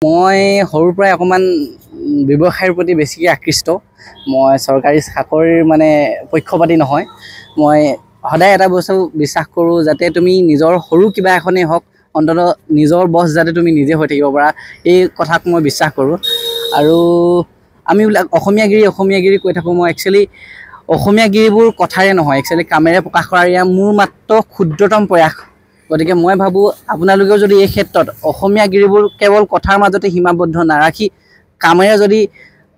মই সৰুৰ পৰাই অকমান ব্যৱসায়ৰ প্ৰতি বেছিকৈ আকৃষ্ট। মই চৰকাৰী চাকৰিৰ মানে পক্ষপাতি নহয়। মই সদায় এটা বস্তু বিশ্বাস কৰোঁ, যাতে তুমি নিজৰ সৰু কিবা এখনেই হওক, অন্ততঃ নিজৰ বছ যাতে তুমি নিজে হৈ থাকিব পাৰা, এই কথাক মই বিশ্বাস কৰোঁ। আৰু আমিবিলাক অসমীয়াগিৰি কৈ থাকোঁ। মই একচুৱেলি অসমীয়াগিৰিবোৰ কথাৰে নহয়, একচুৱেলি কামেৰে প্ৰকাশ কৰাৰ এয়া মোৰ মাত্ৰ ক্ষুদ্ৰতম প্ৰয়াস। গতিকে মই ভাবোঁ আপোনালোকেও যদি এই ক্ষেত্ৰত অসমীয়াগিৰিবোৰ কেৱল কথাৰ মাজতে সীমাবদ্ধ নাৰাখি কামেৰে যদি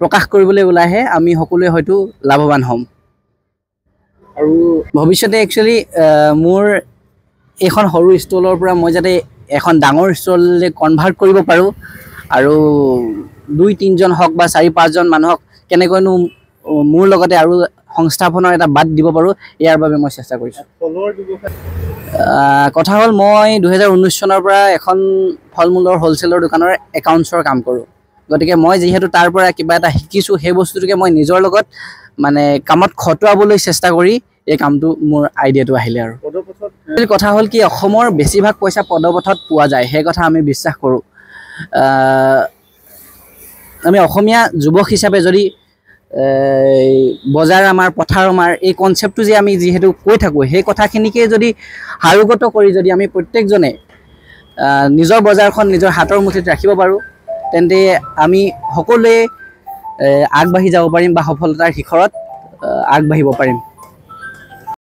প্ৰকাশ কৰিবলৈ ওলাইহে আমি সকলোৱে হয়তো লাভৱান হ'ম। আৰু ভৱিষ্যতে একচুৱেলি মোৰ এইখন সৰু ষ্টলৰ পৰা মই যাতে এখন ডাঙৰ ষ্টললৈ কনভাৰ্ট কৰিব পাৰোঁ, আৰু 2-3জন হওক বা 4-5জন মানুহক কেনেকৈনো মোৰ লগতে আৰু সংস্থাপনৰ এটা বাট দিব পাৰোঁ, ইয়াৰ বাবে মই চেষ্টা কৰিছোঁ। কথা হ'ল, মই 2019 চনৰ পৰা এখন ফল মূলৰ হ'লচেলৰ দোকানৰ একাউণ্টছৰ কাম কৰোঁ। গতিকে মই যিহেতু তাৰ পৰা কিবা এটা শিকিছোঁ, সেই বস্তুটোকে মই নিজৰ লগত মানে কামত খটুৱাবলৈ চেষ্টা কৰি এই কামটো মোৰ আইডিয়াটো আহিলে। আৰু কথা হ'ল কি, অসমৰ বেছিভাগ পইচা পদপথত পোৱা যায়, সেই কথা আমি বিশ্বাস কৰোঁ। আমি অসমীয়া যুৱক হিচাপে যদি বজাৰ আমাৰ, পথাৰ আমাৰ, এই কনচেপ্টটো যে আমি যিহেতু কৈ থাকোঁ, সেই কথাখিনিকে যদি সাৰোগত কৰি যদি আমি প্ৰত্যেকজনে নিজৰ বজাৰখন নিজৰ হাতৰ মুঠিত ৰাখিব পাৰোঁ, তেন্তে আমি সকলোৱে আগবাঢ়ি যাব পাৰিম বা সফলতাৰ শিখৰত আগবাঢ়িব পাৰিম।